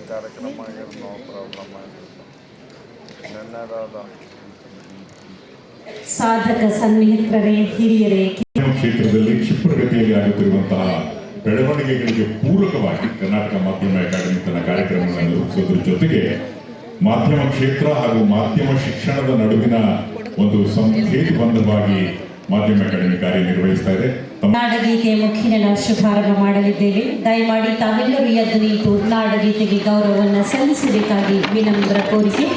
ಕಾರ್ಯಕ್ರಮ ಸಾಧಕ ಸನ್ಮಿತ್ರರೇ, ಹಿರಿಯರೇ, ಕ್ಷೇತ್ರದಲ್ಲಿ ಕ್ಷಿಪ್ರಗತಿಯಲ್ಲಿ ಆಗುತ್ತಿರುವಂತಹ ಬೆಳವಣಿಗೆಗಳಿಗೆ ಪೂರಕವಾಗಿ ಕರ್ನಾಟಕ ಮಾಧ್ಯಮ ಅಕಾಡೆಮಿ ತನ್ನ ಕಾರ್ಯಕ್ರಮಗಳನ್ನು ರೂಪಿಸೋದ್ರ ಜೊತೆಗೆ ಮಾಧ್ಯಮ ಕ್ಷೇತ್ರ ಹಾಗೂ ಮಾಧ್ಯಮ ಶಿಕ್ಷಣದ ನಡುವಿನ ಒಂದು ಸೇತುಬಂಧವಾಗಿ ಮಾಧ್ಯಮ ಅಕಾಡೆಮಿ ಕಾರ್ಯನಿರ್ವಹಿಸ್ತಾ ಇದೆ. ನಾಡಗೀತೆ ಮುಖಿನ ಶುಭಾರಂಭ ಮಾಡಲಿದ್ದೇವೆ. ದಯಮಾಡಿ ತಾವೆಲ್ಲರೂ ಎದ್ದು ನಿಂತು ನಾಡಗೀತೆಗೆ ಗೌರವವನ್ನು ಸಲ್ಲಿಸಬೇಕಾಗಿ ವಿನಮ್ರ ಕೋರಿಕೆ.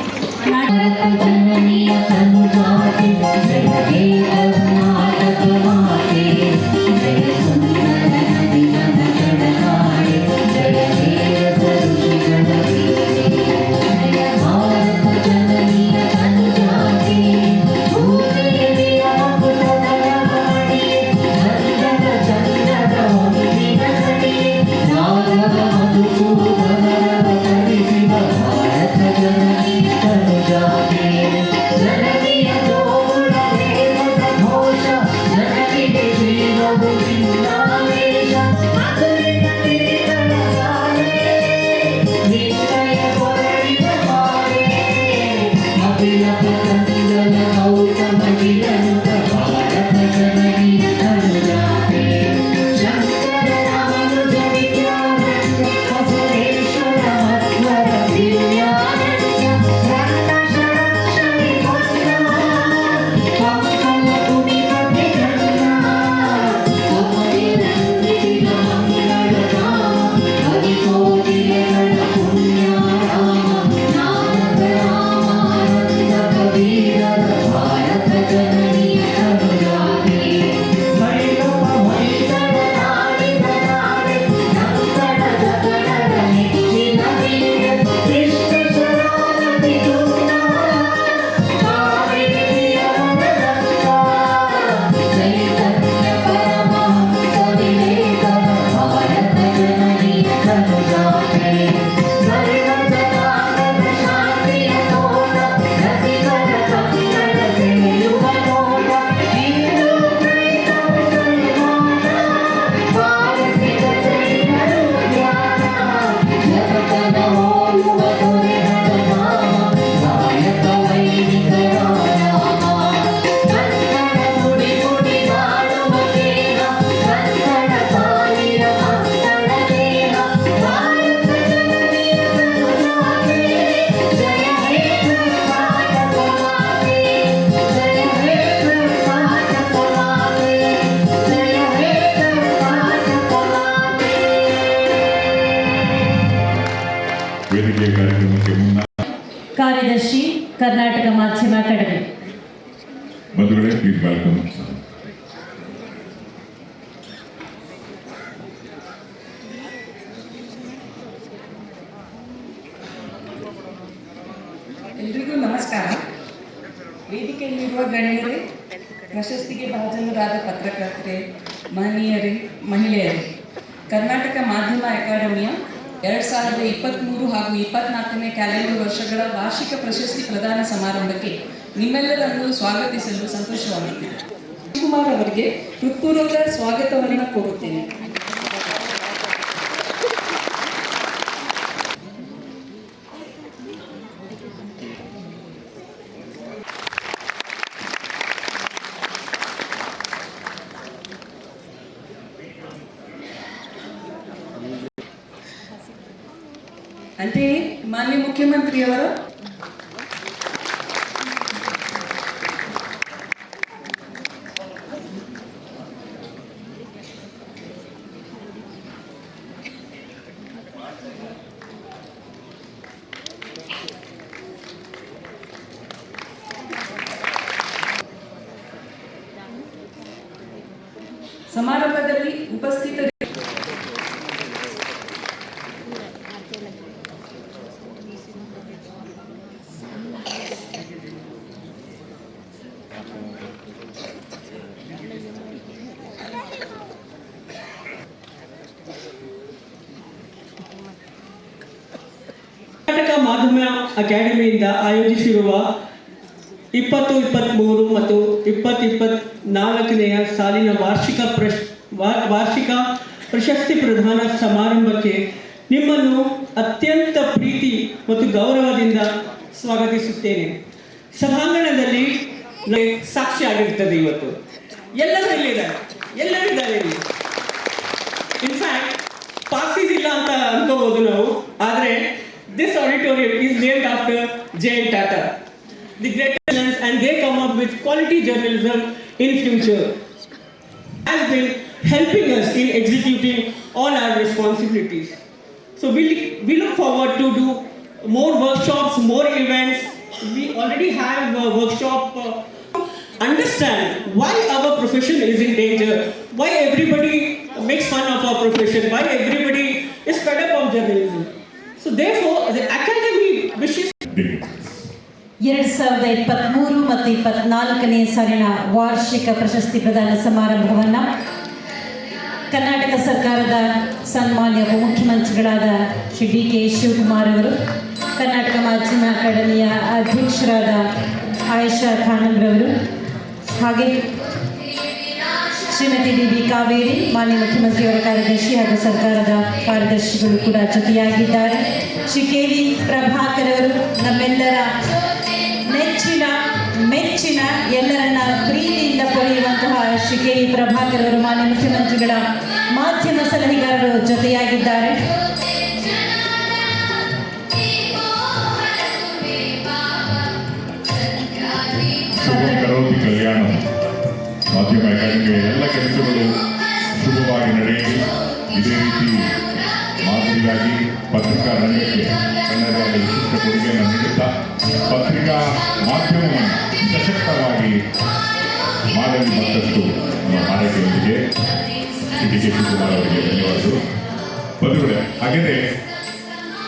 ಕಾರ್ಯದರ್ಶಿ ಕರ್ನಾಟಕ ಮಾಧ್ಯಮ ಅಕಾಡೆಮಿ. ಬಂಧುಗಳೇ, ಪ್ಲೀಸ್ ವೆಲ್ಕಮ್. ಎಲ್ರಿಗೂ ನಮಸ್ಕಾರ. ವೇದಿಕೆಯಲ್ಲಿರುವ ಗಣ್ಯರೇ, ಪ್ರಶಸ್ತಿಗೆ ಭಾಜನರಾದ ಪತ್ರಕರ್ತರೆ, ಮಹನೀಯರೇ, ಮಹಿಳೆಯರೇ, ಕರ್ನಾಟಕ ಮಾಧ್ಯಮ ಅಕಾಡೆಮಿಯ 2023 ಹಾಗೂ 24ನೇ ಕ್ಯಾಲೆಂಡರ್ ವರ್ಷಗಳ ವಾರ್ಷಿಕ ಪ್ರಶಸ್ತಿ ಪ್ರದಾನ ಸಮಾರಂಭಕ್ಕೆ ನಿಮ್ಮೆಲ್ಲರನ್ನು ಸ್ವಾಗತಿಸಲು ಸಂತೋಷವಾಗುತ್ತಿದೆ. ಶಿವಕುಮಾರ್ ಅವರಿಗೆ ಹೃತ್ಪೂರ್ವಕ ಸ್ವಾಗತವನ್ನು ಕೋರುತ್ತೇನೆ. ಅಂತೆಯೇ ಮಾನ್ಯ ಮುಖ್ಯಮಂತ್ರಿಯವರು ಸಮಾರಂಭದಲ್ಲಿ ಉಪಸ್ಥಿತರಿದ್ದ ಕರ್ನಾಟಕ ಮಾಧ್ಯಮ ಅಕಾಡೆಮಿಯಿಂದ ಆಯೋಜಿಸಿರುವ 2023 ಮತ್ತು 2024ನೇ ಸಾಲಿನ ವಾರ್ಷಿಕ ಪ್ರಶಸ್ತಿ ಪ್ರದಾನ ಸಮಾರಂಭಕ್ಕೆ ನಿಮ್ಮನ್ನು ಅತ್ಯಂತ ಪ್ರೀತಿ ಮತ್ತು ಗೌರವದಿಂದ ಸ್ವಾಗತಿಸುತ್ತೇನೆ. ಸಭಾಂಗಣದಲ್ಲಿ ಸಾಕ್ಷಿಯಾಗಿರುತ್ತದೆ. ಇವತ್ತು ಎಲ್ಲರೂ ಇಲ್ಲಿದ್ದಾರೆ. ಇನ್ಫ್ಯಾಕ್ಟ್ ಪಾಸಿಸ್ ಇಲ್ಲ ಅಂತ ಅನ್ಕೋಬಹುದು ನಾವು, ಆದರೆ this auditorium is named after J.N. Tata, the great talents, and they come up with quality journalism in future. Has been helping us in executing all our responsibilities. So we look forward to do more workshops, more events. We already have a workshop. Understand why our profession is in danger, why everybody makes fun of our profession, why everybody is fed up of journalism. So therefore, the academy wishes 2023 ಮತ್ತು 24ನೇ ಸಾಲಿನ ವಾರ್ಷಿಕ ಪ್ರಶಸ್ತಿ ಪ್ರದಾನ ಸಮಾರಂಭವನ್ನು ಕರ್ನಾಟಕ ಸರ್ಕಾರದ ಸನ್ಮಾನ್ಯ ಉಪಮುಖ್ಯಮಂತ್ರಿಗಳಾದ ಶ್ರೀ ಡಿ.ಕೆ. ಶಿವಕುಮಾರ್ ಅವರು, ಕರ್ನಾಟಕ ಮಾಧ್ಯಮ ಅಕಾಡೆಮಿಯ ಅಧ್ಯಕ್ಷರಾದ ಆಯಿಷಾ ಖಾನಂರವರು, ಹಾಗೆ ಶ್ರೀಮತಿ ಡಿ.ಬಿ. ಕಾವೇರಿ, ಮಾನ್ಯ ಮುಖ್ಯಮಂತ್ರಿಯವರ ಕಾರ್ಯದರ್ಶಿ ಹಾಗೂ ಸರ್ಕಾರದ ಕಾರ್ಯದರ್ಶಿಗಳು ಕೂಡ ಜೊತೆಯಾಗಿದ್ದಾರೆ. ಶ್ರೀ ಕೆ.ವಿ. ಪ್ರಭಾಕರ್ ಅವರು, ನಮ್ಮೆಲ್ಲರ ಮೆಚ್ಚಿನ ಎಲ್ಲರನ್ನ ಪ್ರೀತಿಯಿಂದ ಪಡೆಯುವಂತಹ ಶ್ರೀ ಕೆ.ವಿ. ಪ್ರಭಾಕರ್ ಅವರು, ಮಾನ್ಯ ಮುಖ್ಯಮಂತ್ರಿಗಳ ಮಾಧ್ಯಮ ಸಲಹೆಗಾರರು ಜೊತೆಯಾಗಿದ್ದಾರೆ. ಕಲ್ಯಾಣ ಮಾಧ್ಯಮ ಅಕಾಡೆಮಿಯ ಎಲ್ಲ ಕೆಲಸಗಳು ಶುಭವಾಗಿ ನಡೆಯಲಿ. ಇದೇ ರೀತಿ ಮಾದರಿಯಾಗಿ ಪತ್ರಿಕಾ ರಂಗಕ್ಕೆ ಕನ್ನಡದ ವಿಶಿಷ್ಟ ಕೊಡುಗೆಯನ್ನು ನೀಡುತ್ತಾ ಪತ್ರಿಕಾ ಮಾಧ್ಯಮವನ್ನು ಸಶಕ್ತವಾಗಿ ಮಾಡಲು ಮತ್ತಷ್ಟು ಹಾರೈಕೆಯೊಂದಿಗೆ ಡಿ.ಕೆ. ಶಿವಕುಮಾರ್ ಅವರಿಗೆ ಧನ್ಯವಾದಗಳು. ಬಂಧುಗಳೇ, ಹಾಗೆಯೇ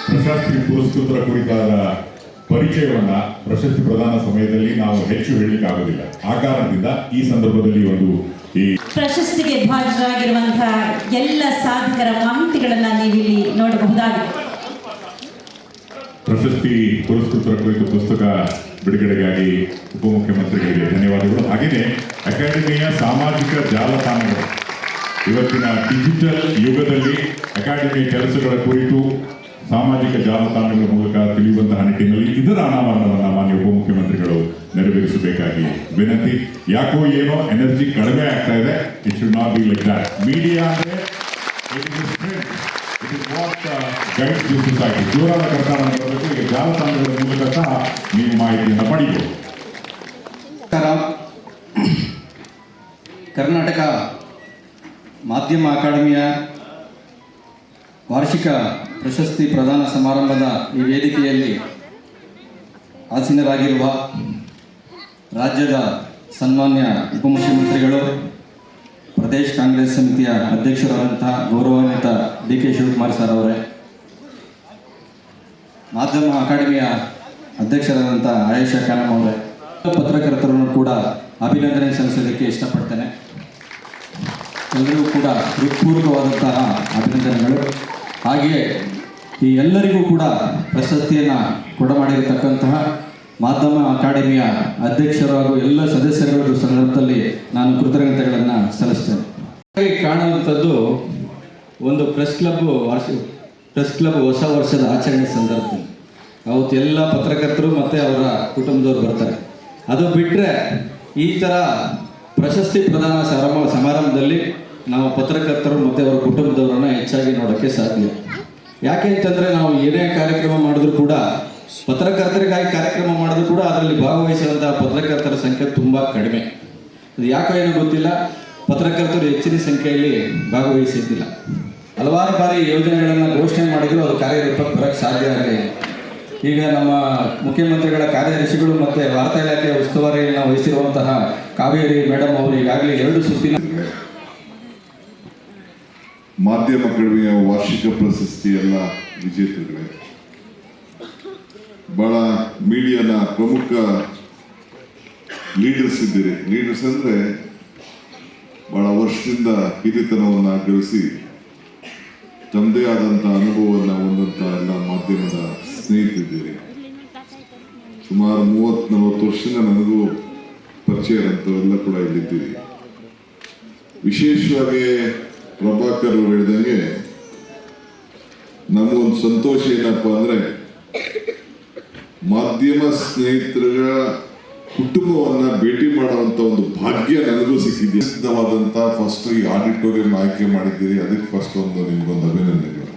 ಪ್ರಶಸ್ತಿ ಪುರಸ್ಕೃತರ ಕುರಿತಾದ ಪರಿಚಯವನ್ನ ಪ್ರಶಸ್ತಿ ಪ್ರದಾನ ಸಮಯದಲ್ಲಿ ನಾವು ಹೆಚ್ಚು ಹೇಳಲಿಕ್ಕಾಗುವುದಿಲ್ಲ. ಆ ಕಾರಣದಿಂದ ಈ ಸಂದರ್ಭದಲ್ಲಿ ಈ ಪ್ರಶಸ್ತಿಗೆ ಭಾಜನರಾಗಿರುವಂತಹ ಎಲ್ಲ ಸಾಧಕರ ಮಾಹಿತಿಗಳನ್ನು ನೀವಿಲ್ಲಿ ನೋಡಬಹುದಾಗಿದೆ. ಪ್ರಶಸ್ತಿ ಪುರಸ್ಕೃತರ ಕುರಿತು ಪುಸ್ತಕ ಬಿಡುಗಡೆಗಾಗಿ ಉಪಮುಖ್ಯಮಂತ್ರಿಗಳಿಗೆ ಧನ್ಯವಾದಗಳು. ಹಾಗೆಯೇ ಅಕಾಡೆಮಿಯ ಸಾಮಾಜಿಕ ಜಾಲತಾಣಗಳು, ಇವತ್ತಿನ ಡಿಜಿಟಲ್ ಯುಗದಲ್ಲಿ ಅಕಾಡೆಮಿಯ ಕೆಲಸಗಳ ಕುರಿತು ಸಾಮಾಜಿಕ ಜಾಲತಾಣಗಳ ಮೂಲಕ ತಿಳಿಯುವಂತಹ ನಿಟ್ಟಿನಲ್ಲಿ ಇದರ ಅನಾವರಣವನ್ನು ಮಾನ್ಯ ಉಪಮುಖ್ಯಮಂತ್ರಿಗಳು ನೆರವೇರಿಸಬೇಕಾಗಿ ವಿನಂತಿ. ಯಾಕೋ ಏನೋ ಎನರ್ಜಿ ಕಡಿಮೆ ಆಗ್ತಾ ಇದೆ. It should not be like that. Media ಅಂದರೆ it is what guides the society. ಜೋರಾದ ಕರ್ನಾಟಕ ಬರಬೇಕು. ಈಗ ಜಾಲತಾಣಗಳ ಮೂಲಕ ಸಹ ನೀವು ಮಾಹಿತಿಯನ್ನು ಪಡೆಯಬಹುದು. ಕರ್ನಾಟಕ ಮಾಧ್ಯಮ ಅಕಾಡೆಮಿಯ ವಾರ್ಷಿಕ ಪ್ರಶಸ್ತಿ ಪ್ರದಾನ ಸಮಾರಂಭದ ಈ ವೇದಿಕೆಯಲ್ಲಿ ಆಸೀನರಾಗಿರುವ ರಾಜ್ಯದ ಸನ್ಮಾನ್ಯ ಉಪಮುಖ್ಯಮಂತ್ರಿಗಳು, ಪ್ರದೇಶ ಕಾಂಗ್ರೆಸ್ ಸಮಿತಿಯ ಅಧ್ಯಕ್ಷರಾದಂತಹ ಗೌರವಾನ್ವಿತ ಡಿ.ಕೆ. ಶಿವಕುಮಾರ್ ಸರ್ ಅವರೇ, ಮಾಧ್ಯಮ ಅಕಾಡೆಮಿಯ ಅಧ್ಯಕ್ಷರಾದಂಥ ಆಯಿಷಾ ಖಾನಂ ಅವರೇ, ಪತ್ರಕರ್ತರನ್ನು ಕೂಡ ಅಭಿನಂದನೆ ಸಲ್ಲಿಸಲಿಕ್ಕೆ ಇಷ್ಟಪಡ್ತೇನೆ. ಎಲ್ಲರಿಗೂ ಕೂಡ ಹೃತ್ಪೂರ್ವಕವಾದಂತಹ ಅಭಿನಂದನೆಗಳು. ಹಾಗೆಯೇ ಈ ಎಲ್ಲರಿಗೂ ಕೂಡ ಪ್ರಶಸ್ತಿಯನ್ನು ಕೊಡಮಾಡಿರತಕ್ಕಂತಹ ಮಾಧ್ಯಮ ಅಕಾಡೆಮಿಯ ಅಧ್ಯಕ್ಷರು ಹಾಗೂ ಎಲ್ಲ ಸದಸ್ಯರುಗಳ ಸಂದರ್ಭದಲ್ಲಿ ನಾನು ಕೃತಜ್ಞತೆಗಳನ್ನು ಸಲ್ಲಿಸ್ತೇನೆ. ಕಾಣುವಂಥದ್ದು ಒಂದು ಪ್ರೆಸ್ ಕ್ಲಬ್ ಹೊಸ ವರ್ಷದ ಆಚರಣೆ ಸಂದರ್ಭದಲ್ಲಿ ಅವತ್ತು ಎಲ್ಲ ಪತ್ರಕರ್ತರು ಮತ್ತು ಅವರ ಕುಟುಂಬದವರು ಬರ್ತಾರೆ. ಅದು ಬಿಟ್ಟರೆ ಈ ಥರ ಪ್ರಶಸ್ತಿ ಪ್ರದಾನ ಸಮಾರಂಭದಲ್ಲಿ ನಾವು ಪತ್ರಕರ್ತರು ಮತ್ತು ಅವರ ಕುಟುಂಬದವರನ್ನು ಹೆಚ್ಚಾಗಿ ನೋಡೋಕ್ಕೆ ಸಾಧ್ಯ. ಯಾಕೆ ಅಂತಂದರೆ ನಾವು ಏನೇ ಕಾರ್ಯಕ್ರಮ ಮಾಡಿದ್ರು ಕೂಡ ಪತ್ರಕರ್ತರಿಗಾಗಿ ಕಾರ್ಯಕ್ರಮ ಮಾಡಿದ್ರು ಕೂಡ ಅದರಲ್ಲಿ ಭಾಗವಹಿಸುವಂಥ ಪತ್ರಕರ್ತರ ಸಂಖ್ಯೆ ತುಂಬ ಕಡಿಮೆ. ಅದು ಯಾಕೋ ಏನೋ ಗೊತ್ತಿಲ್ಲ, ಪತ್ರಕರ್ತರು ಹೆಚ್ಚಿನ ಸಂಖ್ಯೆಯಲ್ಲಿ ಭಾಗವಹಿಸಿದ್ದಿಲ್ಲ. ಹಲವಾರು ಬಾರಿ ಯೋಜನೆಗಳನ್ನು ಘೋಷಣೆ ಮಾಡಿದ್ರು ಅದು ಕಾರ್ಯರೂಪಕ್ಕೆ ಬರೋಕ್ಕೆ ಸಾಧ್ಯ ಆಗಲಿಲ್ಲ. ಈಗ ನಮ್ಮ ಮುಖ್ಯಮಂತ್ರಿಗಳ ಕಾರ್ಯದರ್ಶಿಗಳು ಮತ್ತು ವಾರ್ತಾ ಇಲಾಖೆಯ ಉಸ್ತುವಾರಿಯನ್ನು ವಹಿಸಿರುವಂತಹ ಕಾವೇರಿ ಮೇಡಮ್ ಅವರು ಈಗಾಗಲೇ 2 ಸುತ್ತಿನ ಮಾಧ್ಯಮ ಅಕಾಡೆಮಿಯ ವಾರ್ಷಿಕ ಪ್ರಶಸ್ತಿ ಎಲ್ಲ ವಿಜೇತರುಗಳೇ, ಬಹಳ ಮೀಡಿಯಾನ ಪ್ರಮುಖ ಲೀಡರ್ಸ್ ಇದ್ದೀರಿ. ಲೀಡರ್ಸ್ ಅಂದರೆ ಬಹಳ ವರ್ಷದಿಂದ ಹಿರಿತನವನ್ನು ಗಳಿಸಿ ತಮ್ಮದೇ ಆದಂಥ ಅನುಭವವನ್ನು ಹೊಂದಂಥ ಎಲ್ಲ ಮಾಧ್ಯಮದ ಸ್ನೇಹಿತರಿದ್ದೀರಿ. ಸುಮಾರು 30-40 ವರ್ಷದಿಂದ ನನಗೂ ಪರಿಚಯ ಇರೋಂಥವೆಲ್ಲ ಕೂಡ ಇಲ್ಲಿದ್ದೀರಿ. ವಿಶೇಷವಾಗಿ ಪ್ರಭಾಕರ್ ಅವರು ಹೇಳಿದಂಗೆ ನಮಗೊಂದು ಸಂತೋಷ ಏನಪ್ಪ ಅಂದರೆ ಮಾಧ್ಯಮ ಸ್ನೇಹಿತರ ಕುಟುಂಬವನ್ನು ಭೇಟಿ ಮಾಡುವಂಥ ಒಂದು ಭಾಗ್ಯ ನನಗೂ ಸಿಕ್ಕಿದೆ. ಸಿದ್ಧವಾದಂಥ ಫಸ್ಟ್ ಈ ಆಡಿಟೋರಿಯಂ ಆಯ್ಕೆ ಮಾಡಿದ್ದೀರಿ, ಅದಕ್ಕೆ ಫಸ್ಟ್ ನಿಮ್ಗೊಂದು ಅಭಿನಂದನೆಗಳು.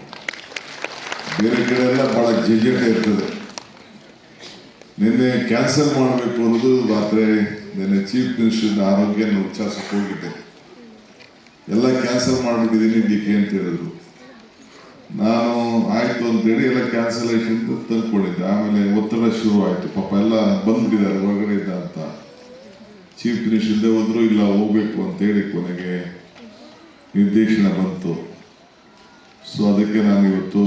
ಬೇರೆ ಕಡೆ ಎಲ್ಲ ಭಾಳ ಜಂಜಟ ಇರ್ತದೆ. ನಿನ್ನೆ ಕ್ಯಾನ್ಸಲ್ ಮಾಡಬೇಕು ಅನ್ನೋದು ರಾತ್ರಿ ನಿನ್ನೆ ಚೀಫ್ ಮಿನಿಸ್ಟರ್ ಆರೋಗ್ಯ ಉಚ್ಚಾರಿಸಕ್ಕೆ ಹೋಗಿದ್ದೆ. ಎಲ್ಲ ಕ್ಯಾನ್ಸಲ್ ಮಾಡಿಬಿಟ್ಟಿದ್ದೀನಿ ಇದಕ್ಕೆ ಅಂತ ಹೇಳಿದ್ರು. ನಾನು ಆಯಿತು ಅಂತೇಳಿ ಎಲ್ಲ ಕ್ಯಾನ್ಸಲೇಷನ್ ತಂದ್ಕೊಂಡಿದ್ದೆ. ಆಮೇಲೆ ಒತ್ತಡ ಶುರು ಆಯಿತು. ಪಾಪ ಎಲ್ಲ ಬಂದ್ಬಿಟ್ಟಿದ್ದಾರೆ ಹೊರಗಡೆಯಿಂದ ಅಂತ. ಚೀಫ್ ಮಿನಿಸ್ಟರ್ ಹೋದ್ರು, ಇಲ್ಲ ಹೋಗ್ಬೇಕು ಅಂತೇಳಿ ಕೊನೆಗೆ ನಿರ್ದೇಶನ ಬಂತು. ಸೊ ಅದಕ್ಕೆ ನಾನು ಇವತ್ತು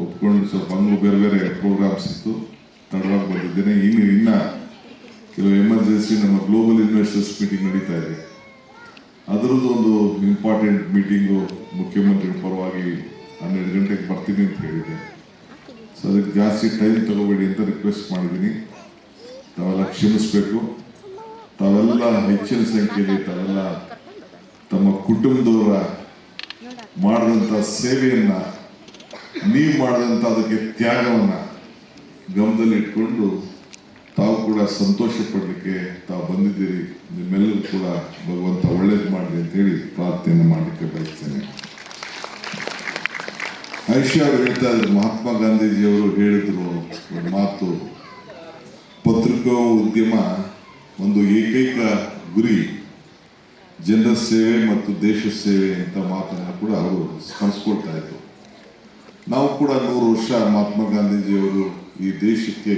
ಒಪ್ಕೊಂಡು ಸ್ವಲ್ಪ ಹಂಗೂ ಬೇರೆ ಬೇರೆ ಪ್ರೋಗ್ರಾಮ್ಸ್ ಇತ್ತು, ತಡವಾಗಿ ಬಂದಿದ್ದೇನೆ. ಇನ್ನು ಕೆಲವು ಎಮರ್ಜೆನ್ಸಿ ನಮ್ಮ ಗ್ಲೋಬಲ್ ಇನ್ವೆಸ್ಟರ್ಸ್ ಮೀಟಿಂಗ್ ನಡೀತಾ ಇದೆ, ಅದರದ್ದು ಒಂದು ಇಂಪಾರ್ಟೆಂಟ್ ಮೀಟಿಂಗು ಮುಖ್ಯಮಂತ್ರಿ ಪರವಾಗಿ 12 ಗಂಟೆಗೆ ಬರ್ತೀನಿ ಅಂತ ಹೇಳಿದೆ. ಸೊ ಅದಕ್ಕೆ ಜಾಸ್ತಿ ಟೈಮ್ ತಗೋಬೇಡಿ ಅಂತ ರಿಕ್ವೆಸ್ಟ್ ಮಾಡಿದ್ದೀನಿ. ತಾವೆಲ್ಲ ಕ್ಷಮಿಸಬೇಕು. ತಾವೆಲ್ಲ ಹೆಚ್ಚಿನ ಸಂಖ್ಯೆಯಲ್ಲಿ ತಾವೆಲ್ಲ ತಮ್ಮ ಕುಟುಂಬದವರ ಮಾಡಿದಂಥ ಸೇವೆಯನ್ನು, ನೀವು ಮಾಡಿದಂಥ ಅದಕ್ಕೆ ತ್ಯಾಗವನ್ನು ಗಮನದಲ್ಲಿ ಇಟ್ಕೊಂಡು ತಾವು ಕೂಡ ಸಂತೋಷ ಪಡಲಿಕ್ಕೆ ತಾವು ಬಂದಿದ್ದೀರಿ. ನಿಮ್ಮೆಲ್ಲರೂ ಕೂಡ ಭಗವಂತ ಒಳ್ಳೇದು ಮಾಡಲಿ ಅಂತೇಳಿ ಪ್ರಾರ್ಥನೆ ಮಾಡಲಿಕ್ಕೆ ಬಯಸ್ತೇನೆ. ಐಷಾ ಅವರು ಹೇಳ್ತಾ ಇದ್ರು, ಮಹಾತ್ಮ ಗಾಂಧೀಜಿಯವರು ಹೇಳಿದ್ರು ಒಂದು ಮಾತು, ಪತ್ರಿಕಾ ಉದ್ಯಮ ಒಂದು ಏಕೈಕ ಗುರಿ ಜನರ ಸೇವೆ ಮತ್ತು ದೇಶ ಸೇವೆ ಅಂತ ಮಾತನ್ನು ಕೂಡ ಅವರು ಸ್ಮರಿಸ್ಕೊಳ್ತಾ ಇದ್ರು. ನಾವು ಕೂಡ 100 ವರ್ಷ ಮಹಾತ್ಮ ಗಾಂಧೀಜಿಯವರು ಈ ದೇಶಕ್ಕೆ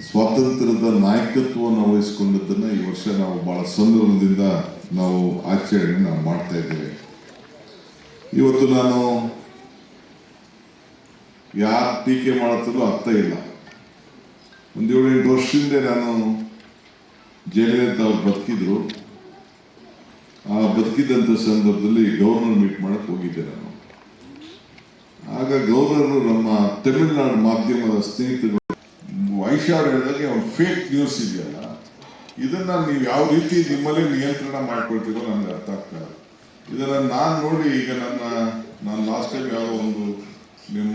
ಸ್ವಾತಂತ್ರ್ಯದ ನಾಯಕತ್ವವನ್ನು ವಹಿಸಿಕೊಂಡದ್ದನ್ನು ಈ ವರ್ಷ ನಾವು ಬಹಳ ಸಂಭ್ರಮದಿಂದ ನಾವು ಆಚರಣೆ ಮಾಡ್ತಾ ಇದ್ದೇವೆ. ಇವತ್ತು ನಾನು ಯಾರು ಟೀಕೆ ಮಾಡುತ್ತಲೂ ಅರ್ಥ ಇಲ್ಲ. ಒಂದು 7-8 ವರ್ಷದಿಂದ ನಾನು ಜಯಲಲಿತಾ ಅವ್ರು ಬದುಕಿದ್ರು. ಆ ಬದುಕಿದಂಥ ಸಂದರ್ಭದಲ್ಲಿ ಗವರ್ನರ್ ಮೀಟ್ ಮಾಡಕ್ಕೆ ಹೋಗಿದ್ದೆ ನಾನು. ಆಗ ಗವರ್ನರು ನಮ್ಮ ತಮಿಳುನಾಡು ಮಾಧ್ಯಮದ ಸ್ನೇಹಿತರು ಐಷಾ ಅವ್ರು ಹೇಳಿದಾಗೆ ಒಂದು ಫೇಕ್ ನ್ಯೂಸ್ ಇದೆಯಲ್ಲ, ಇದನ್ನು ನೀವು ಯಾವ ರೀತಿ ನಿಮ್ಮಲ್ಲೇ ನಿಯಂತ್ರಣ ಮಾಡ್ಕೊಳ್ತೀರೋ ನನಗೆ ಅರ್ಥ ಆಗ್ತದೆ. ಇದನ್ನು ನಾನು ನೋಡಿ ಈಗ ನಾನು ಲಾಸ್ಟ್ ಟೈಮ್ ಯಾವುದೋ ಒಂದು ನಿಮ್ಮ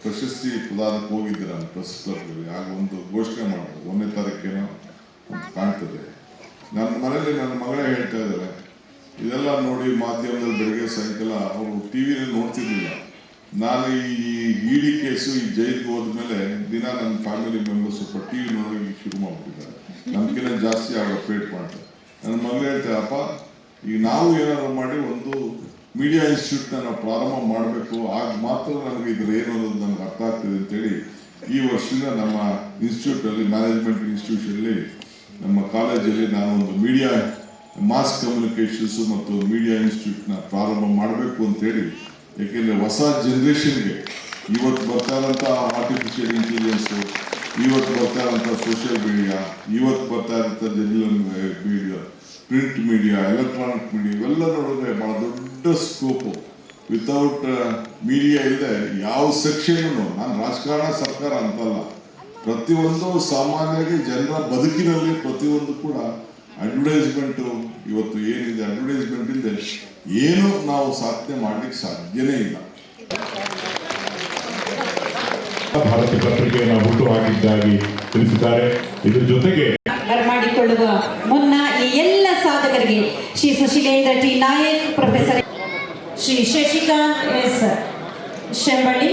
ಪ್ರಶಸ್ತಿ ಪ್ರದಾನಕ್ಕೆ ಹೋಗಿದ್ದೆ ನಾನು ಪ್ರೆಸ್ ಕ್ಲಬ್ನಲ್ಲಿ. ಆಗ ಒಂದು ಘೋಷಣೆ ಮಾಡಿದ್ರು, 1ನೇ ತಾರೀಕೇನೋ ಅಂತ ಕಾಣ್ತದೆ. ನನ್ನ ಮನೇಲಿ ನನ್ನ ಮಗಳೇ ಹೇಳ್ತಾ ಇದ್ದಾರೆ, ಇದೆಲ್ಲ ನೋಡಿ ಮಾಧ್ಯಮದಲ್ಲಿ ಬೆಳಗ್ಗೆ ಸಾಯಂಕಾಲ ಅವರು ಟಿವಿನಲ್ಲಿ ನೋಡ್ತಿರ್ಲಿಲ್ಲ. ನಾನು ಈ ಇಡಿ ಕೇಸು ಈ ಜೈಲಿಗೆ ಹೋದ್ಮೇಲೆ ದಿನ ನನ್ನ ಫ್ಯಾಮಿಲಿ ಮೆಂಬರ್ಸ್ ಸ್ವಲ್ಪ ಟಿವಿ ನೋಡೋಕೆ ಶುರು ಮಾಡ್ಬಿಟ್ಟಿದ್ದಾರೆ. ನಮ್ಗಿಂತ ಜಾಸ್ತಿ ಆಗ ಅಪ್ಡೇಟ್ ಮಾಡ್ತಾರೆ. ನನ್ನ ಮಗಳು ಹೇಳ್ತಾರೆ, ಅಪ್ಪ ಈಗ ನಾವು ಏನಾದ್ರು ಮಾಡಿ ಒಂದು ಮೀಡಿಯಾ ಇನ್ಸ್ಟಿಟ್ಯೂಟ್ನ ನಾವು ಪ್ರಾರಂಭ ಮಾಡಬೇಕು, ಆಗ ಮಾತ್ರ ನನಗೆ ಇದ್ರ ಏನು ಅನ್ನೋದು ನನಗೆ ಅರ್ಥ ಆಗ್ತದೆ ಅಂತೇಳಿ ಈ ವರ್ಷದಿಂದ ನಮ್ಮ ಇನ್ಸ್ಟಿಟ್ಯೂಟಲ್ಲಿ, ಮ್ಯಾನೇಜ್ಮೆಂಟ್ ಇನ್ಸ್ಟಿಟ್ಯೂಷನಲ್ಲಿ, ನಮ್ಮ ಕಾಲೇಜಲ್ಲಿ ನಾನು ಒಂದು ಮೀಡಿಯಾ ಮಾಸ್ ಕಮ್ಯುನಿಕೇಷನ್ಸು ಮತ್ತು ಮೀಡಿಯಾ ಇನ್ಸ್ಟಿಟ್ಯೂಟ್ನ ಪ್ರಾರಂಭ ಮಾಡಬೇಕು ಅಂತೇಳಿ. ಏಕೆಂದರೆ ಹೊಸ ಜನ್ರೇಷನ್ಗೆ ಇವತ್ತು ಬರ್ತಾ ಇರೋಂಥ ಆರ್ಟಿಫಿಷಿಯಲ್ ಇಂಟೆಲಿಜೆನ್ಸು, ಇವತ್ತು ಬರ್ತಾ ಇರೋಂಥ ಸೋಷಿಯಲ್ ಮೀಡಿಯಾ, ಇವತ್ತು ಬರ್ತಾ ಇರೋಂಥ digital media, print media, electronic media ಇವೆಲ್ಲ ನೋಡಿದ್ರೆ ಭಾಳ ದೊಡ್ಡ ಸ್ಕೋಪು. ವಿತೌಟ್ ಮೀಡಿಯಾ ಇಲ್ಲದೆ ಯಾವ ಸೆಕ್ಷನ್ನು, ನಾನು ರಾಜಕಾರಣ ಸರ್ಕಾರ ಅಂತಲ್ಲ, ಪ್ರತಿಯೊಂದು ಸಾಮಾನ್ಯವಾಗಿ ಜನರ ಬದುಕಿನಲ್ಲಿ ಪ್ರತಿಯೊಂದು ಕೂಡ ಅಡ್ವರ್ಟೈಸ್ಮೆಂಟು ಇವತ್ತು ಏನಿದೆ, ಅಡ್ವರ್ಟೈಸ್ಮೆಂಟ್ ಇಲ್ಲದೆ ಏನು ನಾವು ಸಾಧನೆ ಮಾಡಲಿಕ್ಕೆ ಸಾಧ್ಯನೇ ಇಲ್ಲ. ಭಾರತೀಯ ಪತ್ರಿಕೆಯನ್ನು ಹುಟ್ಟು ಹಾಕಿದ್ದಾಗಿ ತಿಳಿಸಿದ್ದಾರೆ. ಇದರ ಜೊತೆಗೆ ಮಾಡಿಕೊಳ್ಳುವ ಮುನ್ನ ಈ ಎಲ್ಲ ಸಾಧಕರಿಗೆ Shri Susheelendra T Nayak, professor Shri Shashikant S Shemballi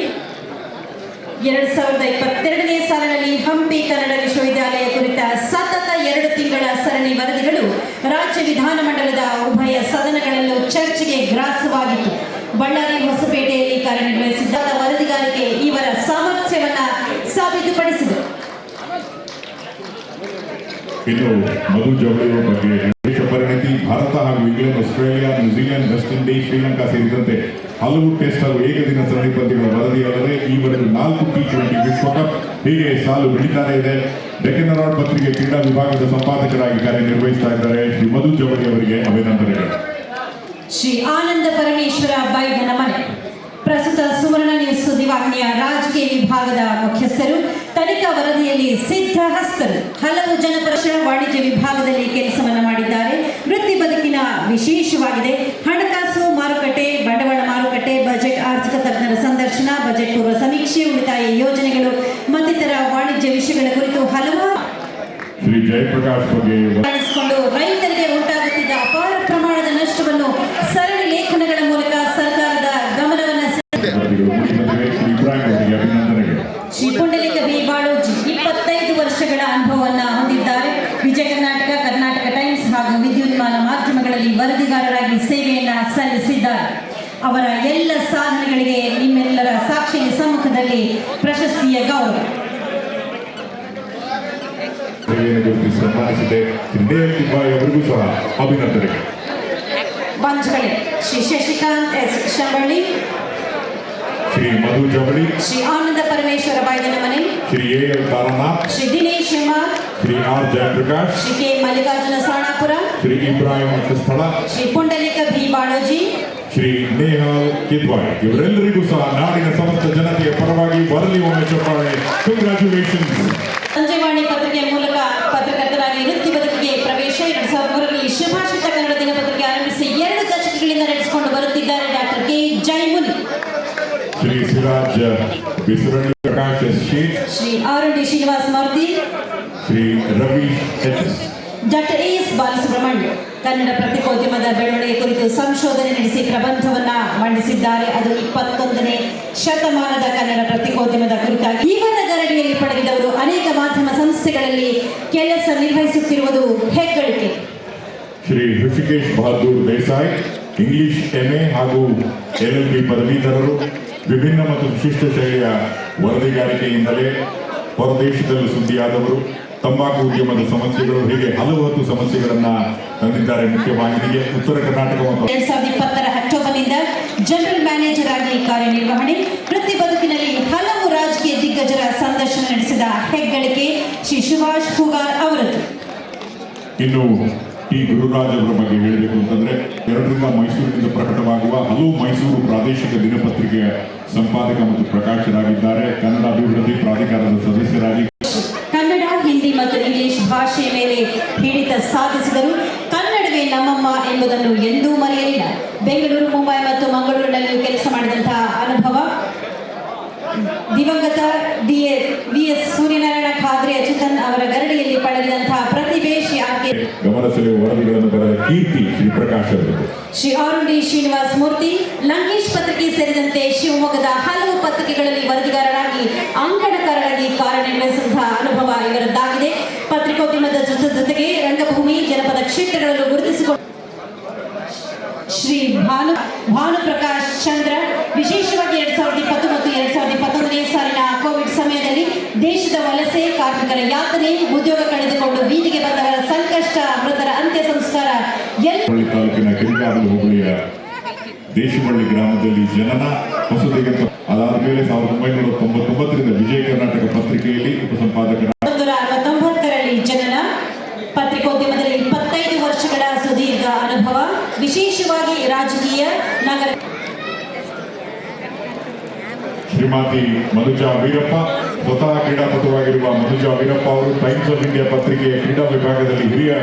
2022ನೇ ಸಾಲಿನಲ್ಲಿ ಹಂಪಿ ಕನ್ನಡ ವಿಶ್ವವಿದ್ಯಾಲಯ ಕುರಿತ ಸತತ 2 ತಿಂಗಳ ಸರಣಿ ವರದಿಗಳು ರಾಜ್ಯ ವಿಧಾನಮಂಡಲದ ಉಭಯ ಸದನಗಳಲ್ಲೂ ಚರ್ಚೆಗೆ ಗ್ರಾಸವಾಗಿತ್ತು. ಬಳ್ಳಾರಿ ಹೊಸಪೇಟೆಯಲ್ಲಿ ಕಾರ್ಯನಿರ್ವಹಿಸಿದ್ದ ವರದಿಗಾರಿಕೆ ಇವರ ಸಾಮರ್ಥ್ಯವನ್ನ ಸಾಬೀತುಪಡಿಸಿದೆ. ಇನ್ನು ಮಧು ಜವಳಿ ಬಗ್ಗೆ ದೇಶ ಪರಿಣಿತಿ ಭಾರತ ಹಾಗೂ England, Australia, New Zealand, West Indies, Sri Lanka ಸೇರಿದಂತೆ ಹಲವು ಟೆಸ್ಟ್ ಹಾಗೂ ಏಕದಿನ ಸರಣಿ ಪಂದ್ಯಗಳ ವರದಿಯಾದರೆ ಈವರೆಗೂ 4 T20 ವಿಶ್ವಕಪ್ ಹೀಗೆ ಸಾಲು ಬೆಳೀತಾನೆ ಇದೆ. ಡೆಕ್ಕನ್ ಹೆರಾಲ್ಡ್ ಪತ್ರಿಕೆ ಕ್ರೀಡಾ ವಿಭಾಗದ ಸಂಪಾದಕರಾಗಿ ಕಾರ್ಯನಿರ್ವಹಿಸ್ತಾ ಇದ್ದಾರೆ ಶ್ರೀ ಮಧು ಜವಳಿ ಅವರಿಗೆ ಅಭಿನಂದನೆಗಳು. ಶ್ರೀ ಆನಂದ ಪರಮೇಶ್ವರ ಬೈದನ ಮನೆ ಪ್ರಸ್ತುತ ಸುವರ್ಣ ನ್ಯೂಸ್ ಸುದ್ದಿವಾಹಿನಿಯ ರಾಜಕೀಯ ವಿಭಾಗದ ಮುಖ್ಯಸ್ಥರು, ತನಿಖಾ ವರದಿಯಲ್ಲಿ ಸಿದ್ಧಹಸ್ತರು, ಹಲವು ಜನಪರ ವಾಣಿಜ್ಯ ವಿಭಾಗದಲ್ಲಿ ಕೆಲಸವನ್ನ ಮಾಡಿದ್ದಾರೆ. ವೃತ್ತಿ ಬದುಕಿನ ವಿಶೇಷವಾಗಿದೆ. ಹಣಕಾಸು ಮಾರುಕಟ್ಟೆ, ಬಂಡವಾಳ ಮಾರುಕಟ್ಟೆ, ಬಜೆಟ್, ಆರ್ಥಿಕ ತಜ್ಞರ ಸಂದರ್ಶನ, ಬಜೆಟ್ ಪೂರ್ವ ಸಮೀಕ್ಷೆ, ಉಳಿತಾಯ ಯೋಜನೆಗಳು ಮತ್ತಿತರ ವಾಣಿಜ್ಯ ವಿಷಯಗಳ ಕುರಿತು ಹಲವಾರು ಶ್ರೀ ಜಯಪ್ರಕಾಶ್ ಬಗ್ಗೆ ಮಾಡಿಸಿಕೊಂಡು ರೈತರಿಗೆ ಉಂಟಾಗುತ್ತಿದ್ದ ಅಪಾರ ಪ್ರಮಾಣದ ನಷ್ಟವನ್ನು ಸರಣಿ ಲೇಖನಗಳ ಮೂಲಕ ಸರ್ಕಾರದ ಗಮನವನ್ನು ಶ್ರೀ ಇಬ್ರಾಹಿಂ ಅವರಿಗೆ ಅಭಿನಂದನೆಗಳು. ಶ್ರೀ ಪುಂಡಲಿಕ ಬಿ ಬಾಳೋಜಿ 25 ವರ್ಷಗಳ ಅನುಭವವನ್ನು ಹೊಂದಿದ್ದಾರೆ. ವಿಜಯ ಕರ್ನಾಟಕ, ಕರ್ನಾಟಕ ಟೈಮ್ಸ್ ಹಾಗೂ ವಿದ್ಯುನ್ಮಾನ ಮಾಧ್ಯಮಗಳಲ್ಲಿ ವರದಿಗಾರರಾಗಿ ಸೇವೆಯನ್ನ ಸಲ್ಲಿಸಿದ್ದಾರೆ. ಅವರ ಎಲ್ಲ ಸಾಧನೆಗಳಿಗೆ ನಿಮ್ಮೆಲ್ಲರ ಸಾಕ್ಷಿಯ ಸಮ್ಮುಖದಲ್ಲಿ ಪ್ರಶಸ್ತಿಯ ಗೌರವ. ಗುರುತಿಸಿ ಸನ್ಮಾನಿಸಿದೆ ಅವರಿಗೂ ಸಹ ಅಭಿನಂದನೆಗಳು. ಬಂಜ್ಗಳೆ ಶ್ರೀ ಶಶಿಕಾಂತ್ ಎಸ್ ಶಂಬಳ್ಳಿ, ಶ್ರೀ ಮಧು ಜವಳಿ, ಶ್ರೀ ಆನಂದ ಪರಮೇಶ್ವರ ಬೈದನ ಮನೆ, ಶ್ರೀ ಎ.ಎಲ್. ತಾರನಾಥ್, ಶ್ರೀ ದಿನೇಶ್ ಹೆಮ್ಮಾರ್, ಶ್ರೀ ಆರ್. ಜಯಪ್ರಕಾಶ್, ಶ್ರೀ ಕೆ. ಮಲ್ಲಿಕಾರ್ಜುನ ಸಾಣಾಪುರ, ಶ್ರೀ ಇಬ್ರಾಹಿಂ ಸ್ಥಳ, ಶ್ರೀ ಪುಂಡಲಿಕ ಬಿ ಬಾಳೋಜಿ, ಶ್ರೀ ನೇಹಾಲ್ ಕಿದ್ವಾಯ್ ಇವರೆಲ್ಲರಿಗೂ ಸಹ ನಾಡಿನ ಸಮಸ್ತ ಜನತೆಯ ಪರವಾಗಿ ಬರಲಿ ಒಮ್ಮೆ ಚಪ್ಪಾಳೆ. ಕಂಗ್ರ್ಯಾಚುಲೇಷನ್ಸ್. ಸಂಜೆವಾಣಿ ಪತ್ರಿಕೆಯ ಮೂಲಕ ಪತ್ರಕರ್ತರಾಗಿ ವೃತ್ತಿ ಬದುಕಿಗೆ ಪ್ರವೇಶ 2003ರಲ್ಲಿ ಸುಭಾಷಿತ ಕನ್ನಡ ದಿನಪತ್ರಿಕೆ ಆರಂಭಿಸಿ 2 ದಶಕಗಳಿಂದ ನಡೆಸಿಕೊಂಡು ಬರುತ್ತಿದ್ದಾರೆ doctor K. Jaimuni. Shri Siraj Bisaralli, Prakash S. Sheikh, Shri R. D. Srinivasa Murthy, Shri Ravish H. Doctor A. S. Balasubramanya Kannada ಪತ್ರಿಕೋದ್ಯಮದ ಬೆಳವಣಿಗೆ ಕುರಿತು ಸಂಶೋಧನೆ ನಡೆಸಿ ಪ್ರಬಂಧವನ್ನ ಮಂಡಿಸಿದ್ದಾರೆ. ಅದು 21ನೇ ಶತಮಾನದ ಕನ್ನಡ ಪತ್ರಿಕೋದ್ಯಮದ ಕುರಿತಾಗಿ. ಇವರ ಗರಡಿಯಲ್ಲಿ ಪಡೆದಿದ್ದವರು ಅನೇಕ ಮಾಧ್ಯಮ ಸಂಸ್ಥೆಗಳಲ್ಲಿ ಕೆಲಸ ನಿರ್ವಹಿಸುತ್ತಿರುವುದು ಹೆಗ್ಗಳಿಕೆ. ಶ್ರೀ ಋಷಿಕೇಶ್ ಬಹದ್ದೂರ್ ದೇಸಾಯಿ, ಇಂಗ್ಲಿಷ್ ಎಂಎ ಹಾಗೂ LLB ಪದವೀಧರರು. ವಿಭಿನ್ನ ಮತ್ತು ವಿಶಿಷ್ಟ ಶೈಲಿಯ ವರದಿಗಾರಿಕೆಯಿಂದಲೇ ಹೊರದೇಶದಲ್ಲೂ ಸುದ್ದಿಯಾದವರು. ತಂಬಾಕು ಉದ್ಯಮದ ಸಮಸ್ಯೆಗಳು, ಹೀಗೆ ಹಲವು ಸಮಸ್ಯೆಗಳನ್ನ ತಂದಿದ್ದಾರೆ ಮುಖ್ಯವಾಹಿನಿಗೆ. ಉತ್ತರ ಕರ್ನಾಟಕ ಮತ್ತು 2020ರ ಅಕ್ಟೋಬರ್ನಿಂದ ಜನರಲ್ ಮ್ಯಾನೇಜರ್ ಆಗಿ ಕಾರ್ಯನಿರ್ವಹಣೆ. ವೃತ್ತಿ ಬದುಕಿನಲ್ಲಿ ಹಲವು ರಾಜಕೀಯ ದಿಗ್ಗಜರ ಸಂದರ್ಶನ ನಡೆಸಿದ ಹೆಗ್ಗಳಿಕೆ ಶ್ರೀ ಸುಭಾಷ್ ಹೂಗಾರ್ ಅವರದ್ದು. ಇನ್ನು ಟಿ ಗುರುರಾಜ್ ಅವರ ಬಗ್ಗೆ ಹೇಳಬೇಕು ಅಂತಂದ್ರೆ 2ರಿಂದ ಮೈಸೂರಿನಿಂದ ಪ್ರಕಟವಾಗುವ ಹಲವು ಮೈಸೂರು ಪ್ರಾದೇಶಿಕ ದಿನಪತ್ರಿಕೆಯ ಸಂಪಾದಕ ಮತ್ತು ಪ್ರಕಾಶಕರಾಗಿದ್ದಾರೆ. ಕನ್ನಡ ಅಭಿವೃದ್ಧಿ ಪ್ರಾಧಿಕಾರದ ಸದಸ್ಯರಾಗಿ ಕನ್ನಡ, ಹಿಂದಿ ಮತ್ತು ಇಂಗ್ಲಿಷ್ ಭಾಷೆಯ ಮೇಲೆ ಹಿಡಿತ ಸಾಧಿಸಿದರು. ಕನ್ನಡವೇ ನಮ್ಮಮ್ಮ ಎಂಬುದನ್ನು ಎಂದೂ ಮರೆಯಲಿಲ್ಲ. ಬೆಂಗಳೂರು, ಮುಂಬೈ ಮತ್ತು ಮಂಗಳೂರಿನಲ್ಲಿಯೂ ಕೆಲಸ ಮಾಡಿದಂತಹ ಅನುಭವ. ದಿವಂಗತ ವಿ.ಎಸ್. ಸೂರ್ಯನಾರಾಯಣ ಖಾದ್ರಿ ಅಚ್ಯುತನ್ ಅವರ ಗರಡಿಯಲ್ಲಿ ಪಡೆದಂತಹ ಪ್ರತಿಭೆ ಶ್ರೀ ಆರ್. ಗಮನ ಸೆಳೆಯುವ ವರದಿಗಳನ್ನು ಬರೆದ ಕೀರ್ತಿ ಶ್ರೀ ಪ್ರಕಾಶ್ ಅವರದ್ದು. ಶ್ರೀ ಆರ್. ಡಿ. ಶ್ರೀನಿವಾಸ ಮೂರ್ತಿ ಲಂಕೇಶ್ ಪತ್ರಿಕೆ ಸೇರಿದಂತೆ ಶಿವಮೊಗ್ಗದ ಹಲವು ಪತ್ರಿಕೆಗಳಲ್ಲಿ ವರದಿಗಾರರಾಗಿ, ಅಂಕಣಕಾರರಾಗಿ ಕಾರ್ಯನಿರ್ವಹಿಸಿದಂತಹ ಅನುಭವ ಇವರದ್ದಾಗಿದೆ. ಪತ್ರಿಕೋದ್ಯಮದ ಜೊತೆಗೆ ರಂಗಭೂಮಿ, ಜನಪದ ಕ್ಷೇತ್ರಗಳಲ್ಲೂ ಗುರುತಿಸಿಕೊಂಡು ಶ್ರೀ ಭಾನುಪ್ರಕಾಶ್ ಚಂದ್ರ ವಿಶೇಷವಾಗಿ 2020 ಮತ್ತು 2021ನೇ ಸಾಲಿನ ಕೋವಿಡ್ ಸಮಯದಲ್ಲಿ ದೇಶದ ವಲಸೆ ಕಾರ್ಮಿಕರ ಯಾತನೆ, ಉದ್ಯೋಗ ಕಳೆದುಕೊಂಡು ಬೀದಿಗೆ ಬಂದವರ ಸಂಕಷ್ಟ, ಮೃತರ ಅಂತ್ಯ ಸಂಸ್ಕಾರ ತಾಲೂಕಿನ ಕಿರಿಗಾಡು ಹೋಬಳಿಯ ದೇಶಮಳ್ಳಿ ಗ್ರಾಮದಲ್ಲಿ ಜನನ, ಹೊಸದಿಗೆ ಅದಾದ ಮೇಲೆ 1999ರಿಂದ ವಿಜಯ ಕರ್ನಾಟಕ ಪತ್ರಿಕೆಯಲ್ಲಿ ಉಪಸಂಪಾದಕರ 1969ರಲ್ಲಿ ಜನನ. ಪತ್ರಿಕೋದ್ಯಮದಲ್ಲಿ 25 ವರ್ಷಗಳ ಸುದೀರ್ಘ ಅನುಭವ, ವಿಶೇಷವಾಗಿ ರಾಜಕೀಯ, ನಗರ. ಶ್ರೀಮತಿ ಮನುಜಾ ವೀರಪ್ಪ, ಸ್ವತಃ ಕ್ರೀಡಾಪಟುವಾಗಿರುವ ಮನುಜಾ ವೀರಪ್ಪ ಅವರು ಟೈಮ್ಸ್ ಆಫ್ ಇಂಡಿಯಾ ಪತ್ರಿಕೆಯ ಕ್ರೀಡಾ ವಿಭಾಗದಲ್ಲಿ ಹಿರಿಯ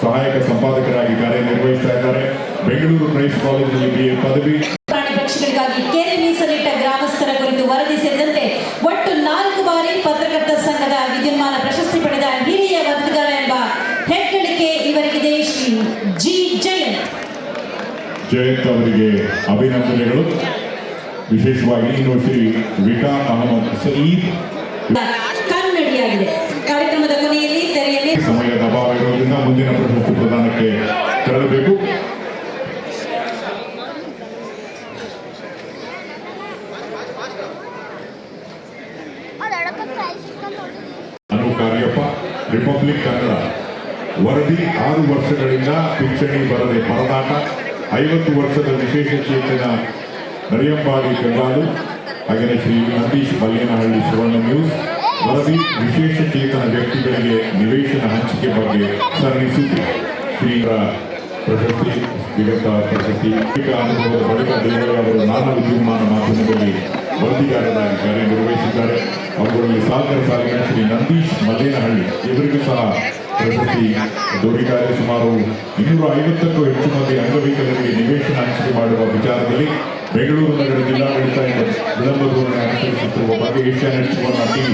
ಸಹಾಯಕ ಸಂಪಾದಕರಾಗಿ ಕಾರ್ಯನಿರ್ವಹಿಸ್ತಾ ಇದ್ದಾರೆ. ಬೆಂಗಳೂರು ಕ್ರೈಸ್ಟ್ ಕಾಲೇಜಿನಲ್ಲಿ BA ಪದವಿ. ಪ್ರಾಣಿ ಪಕ್ಷಿಗಳಿಗಾಗಿ ಕೆರೆ ಮೀಸಲಿಟ್ಟ ಗ್ರಾಮಸ್ಥರ ಕುರಿತು ವರದಿ ಸೇರಿದಂತೆ ಒಟ್ಟು 4 ಬಾರಿ ಪತ್ರಕರ್ತರ ಸಂಘದ ವಿದ್ಯುನ್ಮಾನ ಪ್ರಶಸ್ತಿ ಪಡೆದ ಹಿರಿಯ ವರದಿಗಾರ ಎಂಬ ಹೆಗ್ಗಳಿಕೆ ಇವರಿಗಿದೆ. ಶ್ರೀ ಜಿ. ಜಯಂತ್ ಅವರಿಗೆ ಅಭಿನಂದನೆಗಳು. ವಿಶೇಷವಾಗಿ ಇನ್ನು ಶ್ರೀ ವಿಕಾಸ್ ಅಹಮದ್ ಸಯೀದ್ ಕನ್ನಡಿಯಾಗಿದೆ. ಕಾರ್ಯಕ್ರಮದ ಕೊನೆಯಲ್ಲಿ ತೆರೆಯಲ್ಲಿ ಸಮಯದ ಅಭಾವ ಇರೋದ್ರಿಂದ ಮುಂದಿನ ಪ್ರಶಸ್ತಿ ಪ್ರದಾನಕ್ಕೆ ತೆರಳಬೇಕು. ಅನು ಕಾರ್ಯಪ್ಪ, ರಿಪಬ್ಲಿಕ್ ಕನ್ನಡ. ವರದಿ 6 ವರ್ಷಗಳಿಂದ ಪಿಂಚಣಿ ಬರದೆ ಪರದಾಟ, 50 ವರ್ಷದ ವಿಶೇಷ ಚೇತನ ನರಿಯಂಬಾಡಿ ಕಂಗಾಲು. ಹಾಗೆಯೇ ಶ್ರೀ ನಂದೀಶ್ ಮಲ್ಲೇನಹಳ್ಳಿ ಸುವರ್ಣ ನ್ಯೂಸ್. ವರದಿ ವಿಶೇಷ ಚೇತನ ವ್ಯಕ್ತಿಗಳಿಗೆ ನಿವೇಶನ ಹಂಚಿಕೆ ಬಗ್ಗೆ ಸರಣಿ ಸುದ್ದಿ. ಶ್ರೀರ ಪ್ರಶಸ್ತಿ, ವಿಗತ ಪ್ರಶಸ್ತಿ ಅನುಭವದ ಬಳಿಕ ದೇವರ ಅವರು ನಾನಾ ವಿದ್ಯುನ್ಮಾನ ಮಾಧ್ಯಮದಲ್ಲಿ ವರದಿಗಾರರಾಗಿ ಕಾರ್ಯನಿರ್ವಹಿಸಿದ್ದಾರೆ. ಅವುಗಳಲ್ಲಿ ಸಾಲಿನ ಶ್ರೀ ನಂದೀಶ್ ಮಲ್ಲೇನಹಳ್ಳಿ ಇವರಿಗೂ ಸಹ ಪ್ರಶಸ್ತಿ ದೊರೆತಿದ್ದಾರೆ. ಸುಮಾರು 250ಕ್ಕೂ ಹೆಚ್ಚು ಮಂದಿ ಅಂಗವಿಕಲರಿಗೆ ನಿವೇಶನ ಹಂಚಿಕೆ ಮಾಡುವ ವಿಚಾರದಲ್ಲಿ ಬೆಂಗಳೂರು ನಗರ ಜಿಲ್ಲಾಡಳಿತ ವಿಳಂಬ ಧೋರಣೆ ಅನುಸರಿಸುತ್ತಿರುವ ಬಗ್ಗೆ ಏಷ್ಯಾನೆಟ್ ಸುವರ್ಣ ಟಿವಿ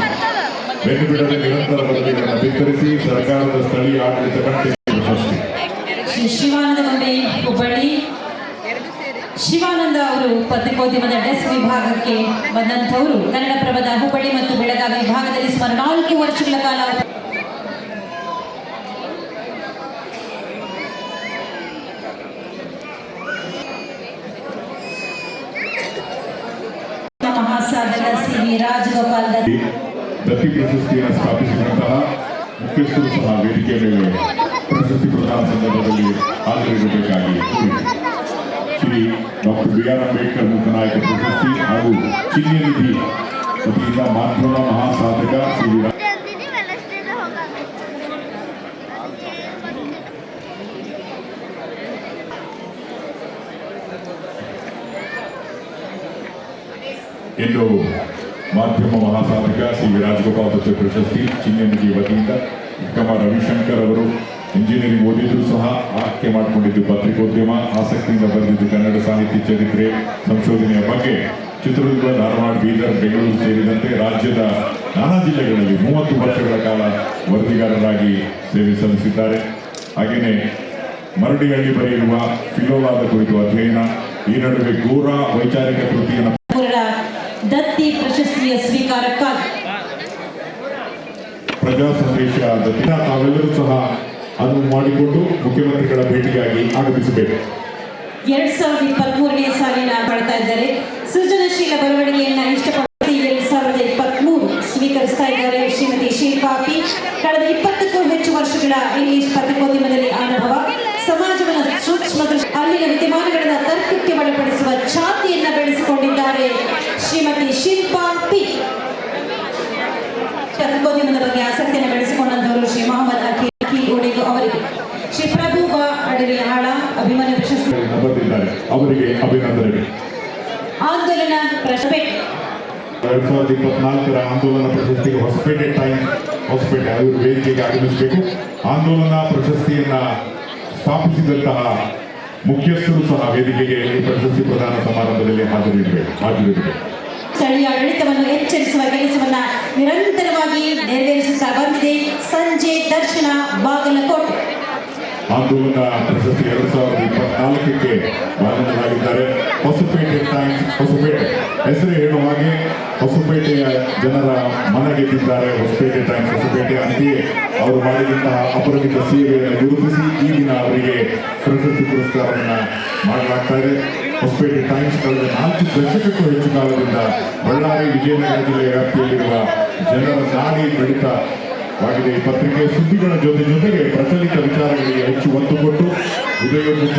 ಬೆನ್ನು ಬಿಡದೆ ನಿರಂತರ ವರದಿಗಳನ್ನು ಬಿತ್ತರಿಸಿ ಸರ್ಕಾರದ ಸ್ಥಳೀಯ ಆಡಳಿತ ಕಟ್ಟೆ ಪ್ರಶಸ್ತಿ. ಶ್ರೀ ಶಿವಾನಂದ ಗೊಂಬೆ ಹುಬ್ಬಳ್ಳಿ. ಶಿವಾನಂದ ಅವರು ಪತ್ರಿಕೋದ್ಯಮದ ಡೆಸ್ಕ್ ವಿಭಾಗಕ್ಕೆ ಬಂದಂಥವರು. ಕನ್ನಡಪ್ರಭದ ಹುಬ್ಬಳ್ಳಿ ಮತ್ತು ಬೆಳಗಾವಿ ವಿಭಾಗದಲ್ಲಿ ಸುಮಾರು 4 ವರ್ಷಗಳ ಕಾಲ ಮಹಾಸಾಧಕ ಸಿ.ವಿ. ರಾಜಗೋಪಾಲ್ ದತ್ತಿ ಪ್ರಶಸ್ತಿಯನ್ನು ಸ್ಥಾಪಿಸಿದಂತಹ ಮುಖ್ಯಸ್ಥರು ಸಹ ವೇದಿಕೆಯ ಮೇಲೆ ಪ್ರಶಸ್ತಿ ಪ್ರದಾನ ಸಂದರ್ಭದಲ್ಲಿ ಹಾಜರಿರಬೇಕಾಗಿ ಕೋರಿದೆ. Shri doctor B R. ಅಂಬೇಡ್ಕರ್ ಮೂಕನಾಯಕ ಪ್ರಶಸ್ತಿ ಹಾಗೂ ಚಿಹ್ನೆ ನಿಧಿ ವತಿಯಿಂದ ಮಾಧ್ಯಮ ಮಹಾಸಾಧಕ ಸಿ.ವಿ. ಇನ್ನು ಮಾಧ್ಯಮ ಮಹಾಸಾಧಕ ಸಿ.ವಿ. ರಾಜಗೋಪಾಲ್ ದತ್ತಿ ಪ್ರಶಸ್ತಿ ಚಿಹ್ನೆ ನಿಧಿ ವತಿಯಿಂದ ರವಿಶಂಕರ್ ಅವರು ಇಂಜಿನಿಯರಿಂಗ್ ಓದಿದ್ರು ಸಹ ಆಯ್ಕೆ ಮಾಡಿಕೊಂಡಿದ್ದು ಪತ್ರಿಕೋದ್ಯಮ, ಆಸಕ್ತಿಯಿಂದ ಬರೆದಿದ್ದು ಕನ್ನಡ ಸಾಹಿತ್ಯ ಚರಿತ್ರೆ ಸಂಶೋಧನೆಯ ಬಗ್ಗೆ. ಚಿತ್ರದುರ್ಗ, ಧಾರವಾಡ, ಬೀದರ್, ಬೆಂಗಳೂರು ಸೇರಿದಂತೆ ರಾಜ್ಯದ ನಾನಾ ಜಿಲ್ಲೆಗಳಲ್ಲಿ 30 ವರ್ಷಗಳ ಕಾಲ ವರದಿಗಾರರಾಗಿ ಸೇವೆ ಸಲ್ಲಿಸಿದ್ದಾರೆ. ಹಾಗೆಯೇ ಮರಡಿಹಳ್ಳಿ ಬರೆಯಿರುವ ಫಿಲೋಲಾದ ಕುರಿತು ಅಧ್ಯಯನ. ಈ ನಡುವೆ ಗೋರ ವೈಚಾರಿಕ ಕೃತಿಯನ್ನು ದತ್ತಿ ಪ್ರಶಸ್ತಿಯ ಸ್ವೀಕಾರಕ್ಕಾಗಿ ಪ್ರಜಾ ಸಂದೇಶ ದತ್ತಿನ ತಾವೆಲ್ಲರೂ ಸಹ ಅದನ್ನು ಮಾಡಿಕೊಂಡು ಮುಖ್ಯಮಂತ್ರಿಗಳ ಭೇಟಿಗಾಗಿ ಆಗಮಿಸಬೇಕು. 2023ನೇ ಸಾಲಿನ ಮಾಡ್ತಾ ಇದ್ದಾರೆ. ಸೃಜನಶೀಲ ಬರವಣಿಗೆಯನ್ನ ಇಷ್ಟಪಟ್ಟು 2023 ಸ್ವೀಕರಿಸ್ತಾ ಇದ್ದಾರೆ ಶ್ರೀಮತಿ ಶಿಲ್ಪಾ ಪಿ. ಕಳೆದ 20ಕ್ಕೂ ಹೆಚ್ಚು ವರ್ಷಗಳ ಇಂಗ್ಲಿಷ್ ಪತ್ರಿಕೋದ್ಯಮದಲ್ಲಿ ಅನುಭವ, ಸಮಾಜವನ್ನು ಸೂಕ್ಷ್ಮ ಅಲ್ಲಿನ ವಿದ್ಯಮಾನಗಳನ್ನು ತರ್ಕಕ್ಕೆ ಒಳಪಡಿಸುವ ಛಾತಿಯನ್ನ ಬೆಳೆಸಿಕೊಂಡಿದ್ದಾರೆ ಶ್ರೀಮತಿ ಶಿಲ್ಪಾ ಪಿ. ಪತ್ರಿಕೋದ್ಯಮದ ಬಗ್ಗೆ ಆಸಕ್ತಿಯನ್ನು ಬೆಳೆಸಿಕೊಂಡಂತವರು ಶ್ರೀ ಮೊಹಮ್ಮದ್ ಅಖಿಲ್ ಓಡಿಗು ಅವರಿಗೆ. ಶ್ರೀ ಪ್ರಭು ಅಡವಿ ಆಳ ಅಭಿಮಾನ ಪ್ರಶಸ್ತಿ ಬಂದಿದ್ದಾರೆ, ಅವರಿಗೆ ಅಭಿನಂದನೆ. ಆಂದೋಲನ ಪ್ರಶಸ್ತಿ 2024ರ ಆಂದೋಲನ ಪ್ರಶಸ್ತಿಗೆ ಹೊಸಪೇಟೆ ಟೈಮ್ಸ್ ಹೊಸಪೇಟೆ ಅವರು ವೇದಿಕೆಗೆ ಆಗಮಿಸಬೇಕು. ಆಂದೋಲನ ಪ್ರಶಸ್ತಿಯನ್ನ ಸ್ಥಾಪಿಸಿದಂತಹ ಮುಖ್ಯಸ್ಥರು ಸಹ ವೇದಿಕೆಗೆ ಈ ಪ್ರಶಸ್ತಿ ಪ್ರದಾನ ಸಮಾರಂಭದಲ್ಲಿ ಹಾಜರಿರಬೇಕು. ಸ್ಥಳೀಯ ಆಡಳಿತವನ್ನು ಎಚ್ಚರಿಸುವ ಕೆಲಸವನ್ನ ನಿರಂತರವಾಗಿ ನೆರವೇರಿಸುತ್ತಾ ಬಂದಿದೆ. ಸಂಜೆ ದರ್ಶನ, ಬಾಗಲಕೋಟೆ. ಆಂದೋಲನ ಪ್ರಶಸ್ತಿ 2024ಕ್ಕೆ ಭಾಜನರಾಗಿದ್ದಾರೆ. ಹೊಸಪೇಟೆ ಟೈಮ್ಸ್ ಹೊಸಪೇಟೆ ಹೆಸರು ಹೇಳುವ ಹಾಗೆ ಹೊಸಪೇಟೆಯ ಜನರ ಮನ ಗೆದ್ದಿದ್ದಾರೆ. ಹೊಸಪೇಟೆ ಟೈಮ್ಸ್ ಹೊಸಪೇಟೆ ಅಂತೆಯೇ ಅವರು ಮಾಡಿದಂತಹ ಅಪರಿಮಿತ ಸೇವೆಯನ್ನು ಗುರುತಿಸಿ ಈ ದಿನ ಅವರಿಗೆ ಪ್ರಶಸ್ತಿ ಪುರಸ್ಕಾರವನ್ನು ಮಾಡಲಾಗ್ತಾ ಇದೆ. ಹೊಸಪೇಟೆ ಟೈಮ್ಸ್ ಕಳೆದ 4 ದಶಕಕ್ಕೂ ಹೆಚ್ಚು ಕಾಲದಿಂದ ಬಳ್ಳಾರಿ, ವಿಜಯನಗರ ಜಿಲ್ಲೆಯ ವ್ಯಾಪ್ತಿಯಲ್ಲಿರುವ ಜನರ ನಾಡಿ ಬಡಿತವಾಗಿದೆ. ಈ ಪತ್ರಿಕೆ ಸುದ್ದಿಗಳ ಜೊತೆಗೆ ಪ್ರಚಲಿತ ವಿಚಾರಗಳಿಗೆ ಹೆಚ್ಚು ಒತ್ತು ಕೊಟ್ಟು ಉದಯೋನ್ಮುಖ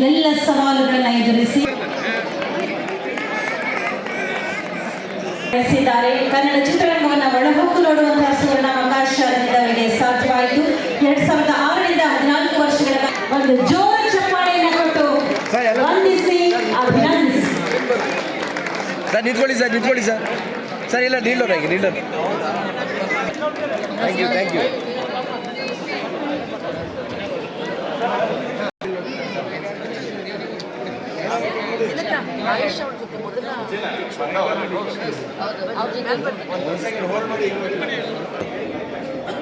ಎಲ್ಲ ಸವಾಲುಗಳನ್ನು ಎದುರಿಸಿ ಕನ್ನಡ ಚಿತ್ರರಂಗವನ್ನು ಒಳಹೊಕ್ಕು ನೋಡುವಂತಹ ಸುವರ್ಣಾವಕಾಶ ಅವರಿಗೆ ಸಾಧ್ಯವಾಯಿತು. 2006ರಿಂದ 14 ವರ್ಷಗಳ ಒಂದು ಜೋರ ಚಪ್ಪಾಳೆಯನ್ನು ಕೊಟ್ಟು ವಂದಿಸಿ ಅಭಿನಂದಿಸಿ. ಸರ್ ನಿಂತ್ಕೊಳ್ಳಿ ಸರ್ ಸರ್ ಇಲ್ಲ ನೀಡೋರು ಥ್ಯಾಂಕ್ ಯು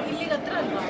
ಇಲ್ಲಿಗೆ ಹತ್ರ ಅಲ್ವಾ?